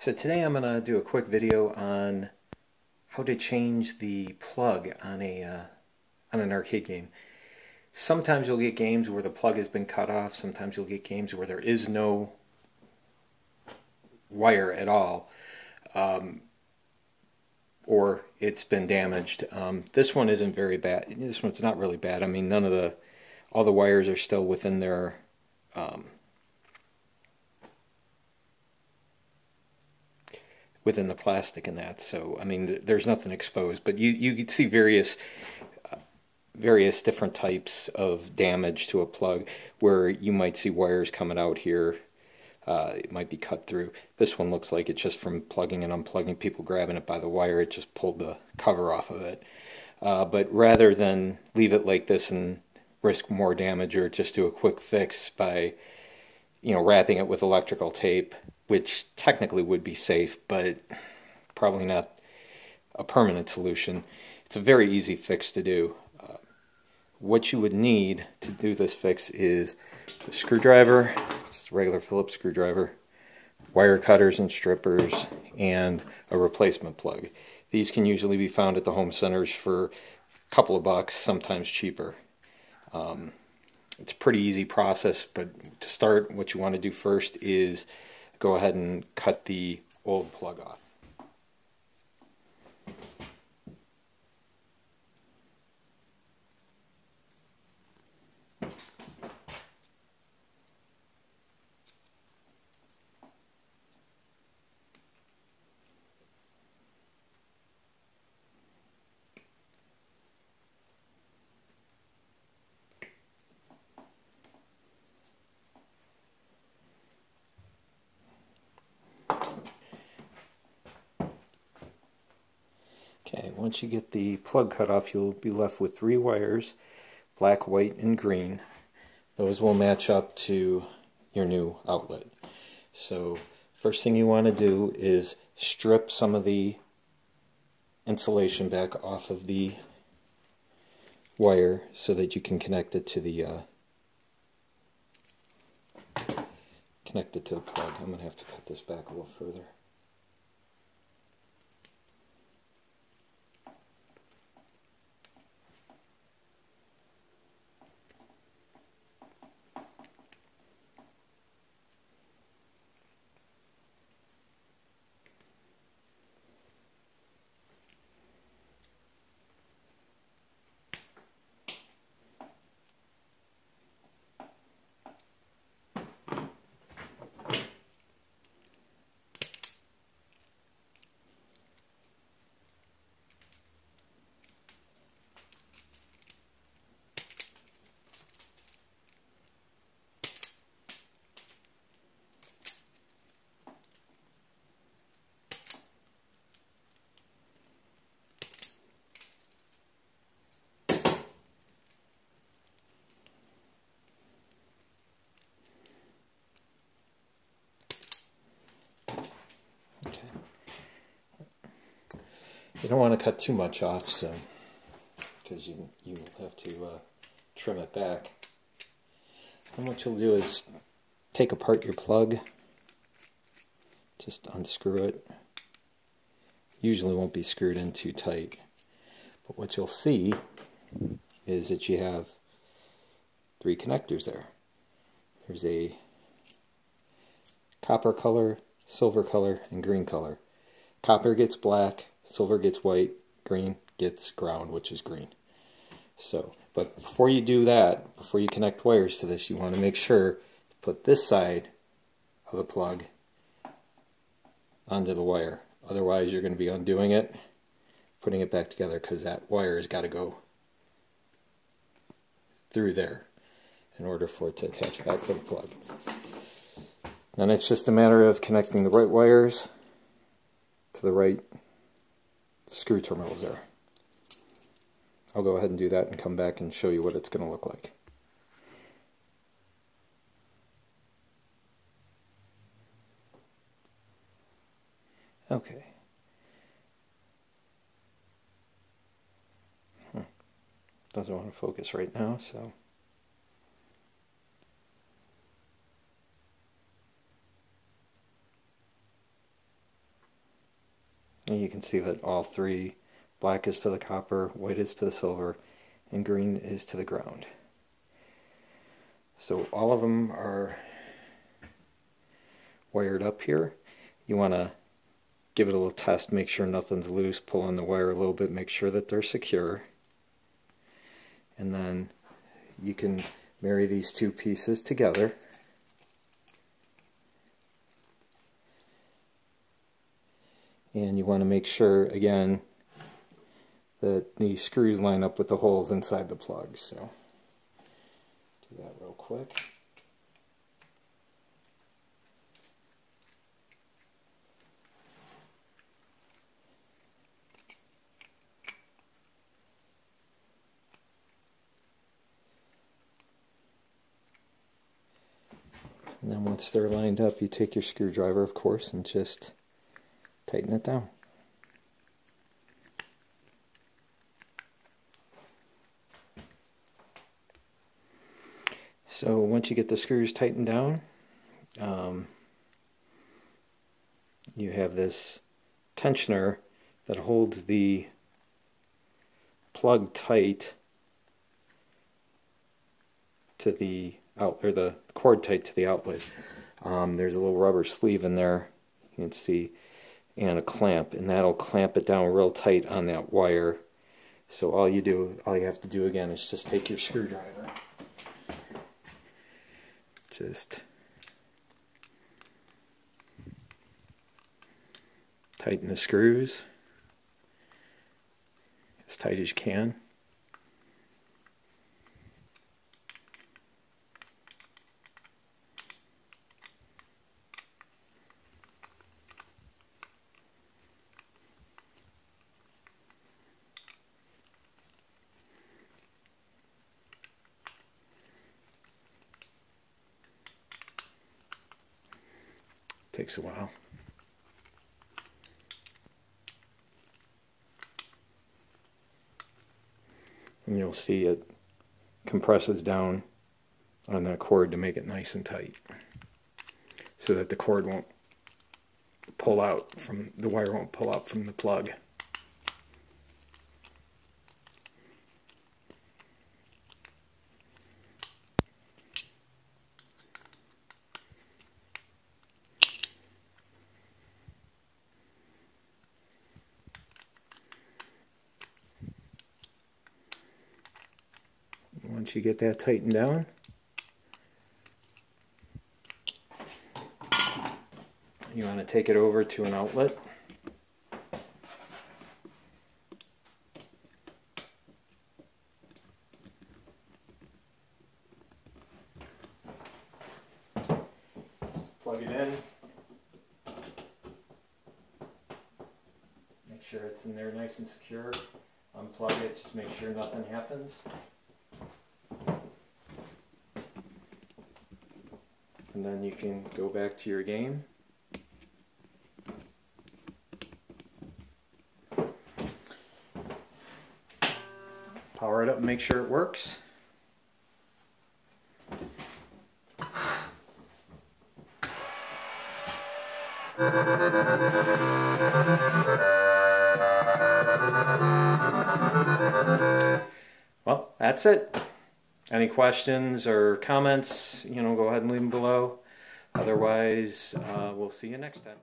So today I'm going to do a quick video on how to change the plug on an arcade game. Sometimes you'll get games where the plug has been cut off. Sometimes you'll get games where there is no wire at all, or it's been damaged. This one isn't very bad. This one's not really bad. I mean, all the wires are still within their within the plastic and that. So I mean, there's nothing exposed, but you can see various different types of damage to a plug where you might see wires coming out here. It might be cut through. This one looks like it's just from plugging and unplugging, people grabbing it by the wire. It just pulled the cover off of it. But rather than leave it like this and risk more damage, or just do a quick fix by wrapping it with electrical tape, which technically would be safe, but probably not a permanent solution. It's a very easy fix to do. What you would need to do this fix is a screwdriver, it's a regular Phillips screwdriver, wire cutters and strippers, and a replacement plug. These can usually be found at the home centers for a couple of bucks, sometimes cheaper. It's a pretty easy process, but to start, what you want to do first is go ahead and cut the old plug off. Okay, once you get the plug cut off, you'll be left with 3 wires, black, white, and green. Those will match up to your new outlet. So first thing you want to do is strip some of the insulation back off of the wire so that you can connect it to the plug. I'm going to have to cut this back a little further. You don't want to cut too much off, so because you have to trim it back. And what you'll do is take apart your plug, just unscrew it. Usually won't be screwed in too tight, but what you'll see is that you have 3 connectors there. There's a copper color, silver color, and green color. Copper gets black, silver gets white, green gets ground, which is green. So, but before you do that, before you connect wires to this, you want to make sure to put this side of the plug onto the wire. Otherwise, you're going to be undoing it, putting it back together, because that wire has got to go through there in order for it to attach back to the plug. Then it's just a matter of connecting the right wires to the right screw terminals there. I'll go ahead and do that and come back and show you what it's going to look like. Okay. Doesn't want to focus right now, so And you can see that all three, black is to the copper, white is to the silver, and green is to the ground. So all of them are wired up here. You want to give it a little test, make sure nothing's loose, pull on the wire a little bit, make sure that they're secure. And then you can marry these two pieces together. And you want to make sure, again, that the screws line up with the holes inside the plug. So, do that real quick. And then once they're lined up, you take your screwdriver, of course, and just tighten it down. So once you get the screws tightened down, you have this tensioner that holds the plug tight to the or the cord tight to the outlet. There's a little rubber sleeve in there, you can see, and a clamp, and that'll clamp it down real tight on that wire. So all you have to do again is just take your screwdriver, just tighten the screws as tight as you can. Takes a while. And you'll see it compresses down on that cord to make it nice and tight, so that the cord won't pull out from the wire, won't pull out from the plug. Once you get that tightened down, you want to take it over to an outlet. Plug it in. Make sure it's in there nice and secure. Unplug it, just make sure nothing happens. And then you can go back to your game. Power it up and make sure it works. Well, that's it. Any questions or comments, go ahead and leave them below. Otherwise, we'll see you next time.